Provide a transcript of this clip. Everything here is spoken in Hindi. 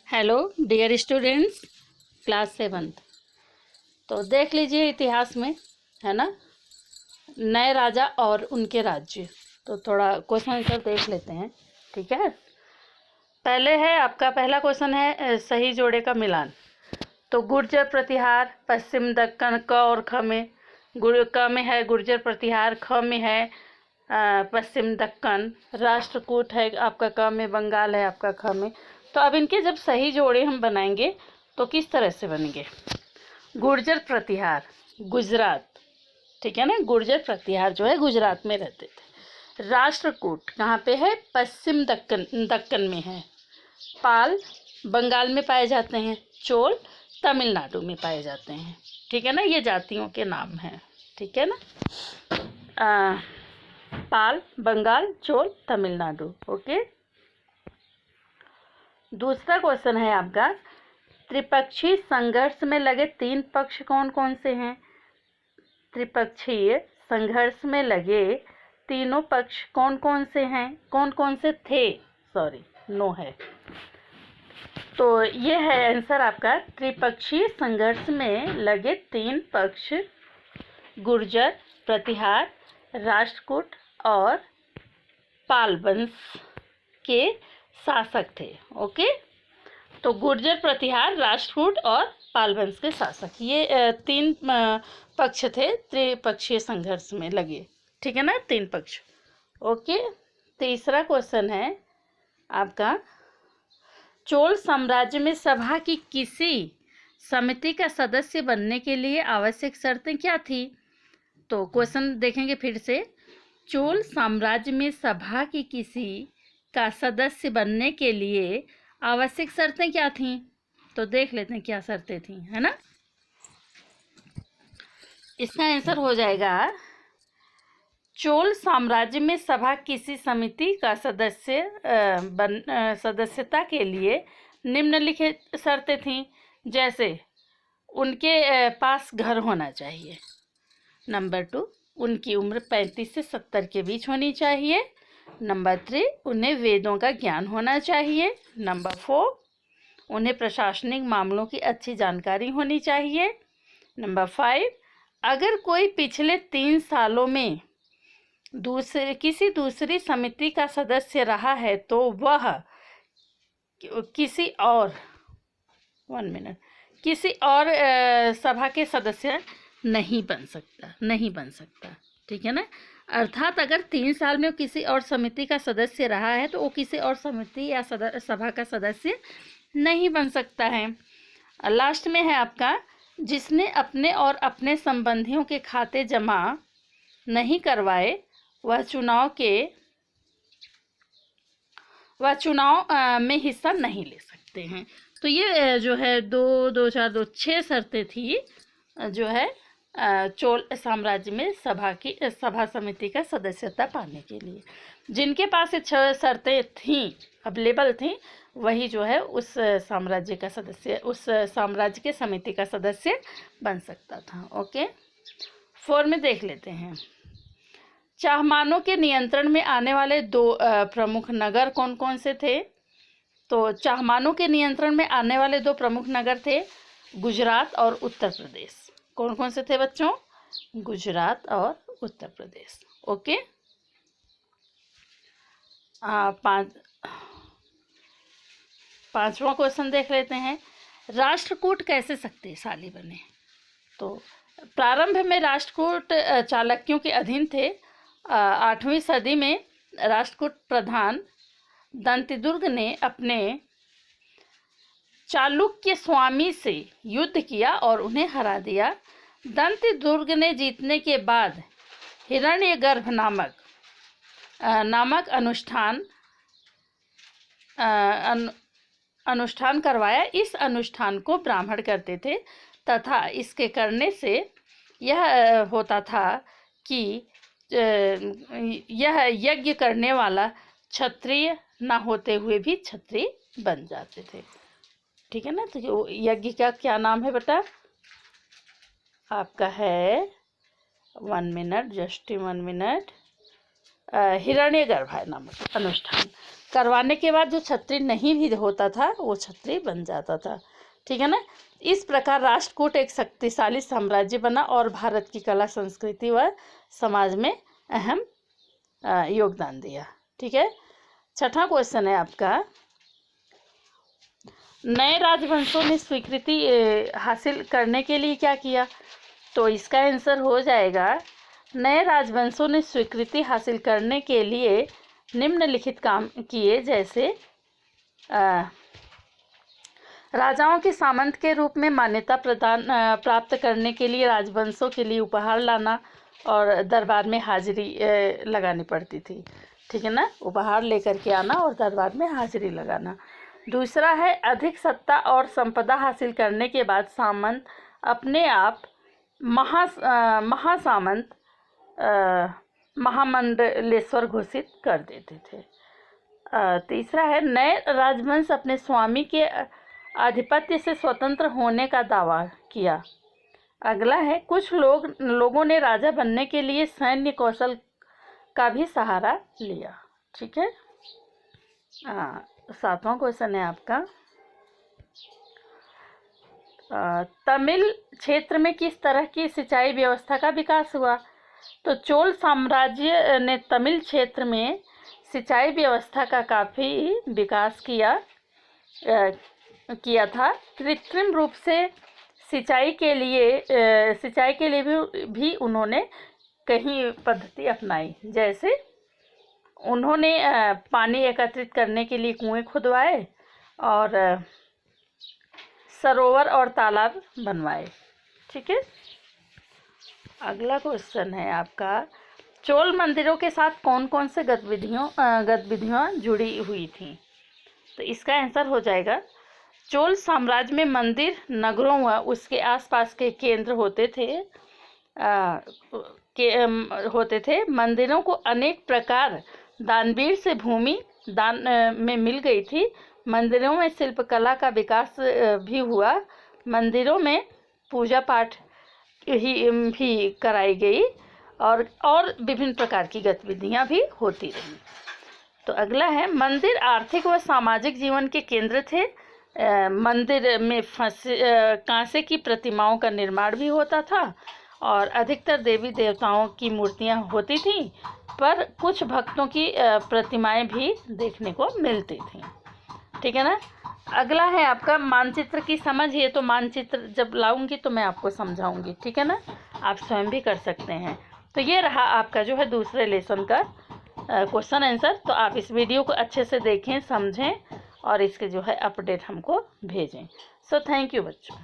Hello dear students, class 7th। तो देख लीजिए इतिहास में, है ना, नए राजा और उनके राज्य। तो थोड़ा क्वेश्चन आंसर देख लेते हैं, ठीक है। पहले है आपका पहला क्वेश्चन है सही जोड़े का मिलान। तो गुर्जर प्रतिहार पश्चिम दक्कन क और ख में, क में है गुर्जर प्रतिहार, ख में है पश्चिम दक्कन, राष्ट्रकूट है आपका क में, बंगाल है आपका ख में। तो अब इनके जब सही जोड़े हम बनाएंगे तो किस तरह से बनेंगे। गुर्जर प्रतिहार गुजरात, ठीक है ना, गुर्जर प्रतिहार जो है गुजरात में रहते थे। राष्ट्रकूट कहाँ पे है, पश्चिम दक्कन में है। पाल बंगाल में पाए जाते हैं। चोल तमिलनाडु में पाए जाते हैं, ठीक है ना। ये जातियों के नाम हैं, ठीक है ना। पाल बंगाल, चोल तमिलनाडु, ओके। दूसरा क्वेश्चन है आपका, त्रिपक्षीय संघर्ष में लगे तीन पक्ष कौन कौन से हैं। त्रिपक्षीय संघर्ष में लगे तीनों पक्ष कौन कौन से हैं, कौन कौन से थे, सॉरी नो है। तो ये है आंसर आपका, त्रिपक्षीय संघर्ष में लगे तीन पक्ष गुर्जर प्रतिहार, राष्ट्रकूट और पाल वंश के शासक थे, ओके। तो गुर्जर प्रतिहार, राष्ट्रकूट और पाल वंश के शासक, ये तीन पक्ष थे त्रिपक्षीय संघर्ष में लगे, ठीक है ना, तीन पक्ष, ओके। तीसरा क्वेश्चन है आपका, चोल साम्राज्य में सभा की किसी समिति का सदस्य बनने के लिए आवश्यक शर्तें क्या थी। तो क्वेश्चन देखेंगे फिर से, चोल साम्राज्य में सभा की किसी का सदस्य बनने के लिए आवश्यक शर्तें क्या थीं। तो देख लेते हैं क्या शर्तें थीं, है ना। इसका आंसर हो जाएगा, चोल साम्राज्य में सभा किसी समिति का सदस्यता के लिए निम्नलिखित शर्तें थीं। जैसे उनके पास घर होना चाहिए। नंबर 2, उनकी उम्र 35 से 70 के बीच होनी चाहिए। नंबर 3, उन्हें वेदों का ज्ञान होना चाहिए। नंबर 4, उन्हें प्रशासनिक मामलों की अच्छी जानकारी होनी चाहिए। नंबर 5, अगर कोई पिछले 3 सालों में किसी दूसरी समिति का सदस्य रहा है तो वह किसी और सभा के सदस्य नहीं बन सकता, ठीक है ना। अर्थात अगर 3 साल में किसी और समिति का सदस्य रहा है तो वो किसी और समिति या सभा का सदस्य नहीं बन सकता है। लास्ट में है आपका, जिसने अपने और अपने संबंधियों के खाते जमा नहीं करवाए वह चुनाव में हिस्सा नहीं ले सकते हैं। तो ये जो है 6 शर्तें थी जो है चोल साम्राज्य में सभा समिति का सदस्यता पाने के लिए। जिनके पास ये 6 शर्तें थीं, अवेलेबल थीं, वही जो है उस साम्राज्य के समिति का सदस्य बन सकता था, ओके। 4 में देख लेते हैं, चाहमानों के नियंत्रण में आने वाले 2 प्रमुख नगर कौन कौन से थे। तो चाहमानों के नियंत्रण में आने वाले 2 प्रमुख नगर थे गुजरात और उत्तर प्रदेश। कौन कौन से थे बच्चों, गुजरात और उत्तर प्रदेश, ओके। 5वां क्वेश्चन देख लेते हैं, राष्ट्रकूट कैसे शक्तिशाली बने। तो प्रारंभ में राष्ट्रकूट चालुक्यों के अधीन थे। 8वीं सदी में राष्ट्रकूट प्रधान दंतिदुर्ग ने अपने चालुक्य स्वामी से युद्ध किया और उन्हें हरा दिया। दंतिदुर्ग ने जीतने के बाद हिरण्यगर्भ नामक अनुष्ठान करवाया। इस अनुष्ठान को ब्राह्मण करते थे तथा इसके करने से यह होता था कि यह यज्ञ करने वाला क्षत्रिय न होते हुए भी क्षत्रिय बन जाते थे, ठीक है ना। तो यज्ञ का क्या नाम है बेटा, आपका है 1 मिनट, जस्ट 1 मिनट, हिरण्यगर्भ नामक अनुष्ठान। करवाने के बाद जो छत्री नहीं भी होता था वो छत्री बन जाता था। ठीक है ना। इस प्रकार राष्ट्रकूट एक शक्तिशाली साम्राज्य बना और भारत की कला, संस्कृति व समाज में अहम योगदान दिया। ठीक है। छठा क्वेश्चन है आपका, नए राजवंशों ने स्वीकृति हासिल करने के लिए क्या किया? तो इसका आंसर हो जाएगा, नए राजवंशों ने स्वीकृति हासिल करने के लिए निम्नलिखित काम किए, जैसे राजाओं के सामंत के रूप में मान्यता प्राप्त करने के लिए राजवंशों के लिए उपहार लाना और दरबार में हाजिरी लगानी पड़ती थी। ठीक है ना, उपहार लेकर के आना और दरबार में हाजिरी लगाना। दूसरा है, अधिक सत्ता और संपदा हासिल करने के बाद सामंत अपने आप महासामंत महामंडलेश्वर घोषित कर देते थे। तीसरा है, नए राजवंश अपने स्वामी के आधिपत्य से स्वतंत्र होने का दावा किया। अगला है, कुछ लोगों ने राजा बनने के लिए सैन्य कौशल का भी सहारा लिया। ठीक है। सातवां क्वेश्चन है आपका, तमिल क्षेत्र में किस तरह की सिंचाई व्यवस्था का विकास हुआ? तो चोल साम्राज्य ने तमिल क्षेत्र में सिंचाई व्यवस्था का काफ़ी विकास किया था। कृत्रिम रूप से सिंचाई के लिए भी उन्होंने कई पद्धति अपनाई। जैसे उन्होंने पानी एकत्रित करने के लिए कुएं खुदवाए और सरोवर और तालाब बनवाए। ठीक है। अगला क्वेश्चन है आपका, चोल मंदिरों के साथ कौन कौन से गतिविधियाँ जुड़ी हुई थी? तो इसका आंसर हो जाएगा, चोल साम्राज्य में मंदिर नगरों व उसके आसपास के केंद्र होते थे। मंदिरों को अनेक प्रकार दानवीर से भूमि दान में मिल गई थी। मंदिरों में शिल्पकला का विकास भी हुआ। मंदिरों में पूजा पाठ भी कराई गई और विभिन्न प्रकार की गतिविधियां भी होती रही। तो अगला है, मंदिर आर्थिक व सामाजिक जीवन के केंद्र थे। मंदिर में कांसे की प्रतिमाओं का निर्माण भी होता था और अधिकतर देवी देवताओं की मूर्तियां होती थीं, पर कुछ भक्तों की प्रतिमाएं भी देखने को मिलती थीं। ठीक है ना। अगला है आपका मानचित्र की समझ। ये तो मानचित्र जब लाऊंगी तो मैं आपको समझाऊंगी। ठीक है ना, आप स्वयं भी कर सकते हैं। तो ये रहा आपका जो है दूसरे लेसन का क्वेश्चन आंसर। तो आप इस वीडियो को अच्छे से देखें, समझें और इसके जो है अपडेट हमको भेजें। सो थैंक यू बच्चों।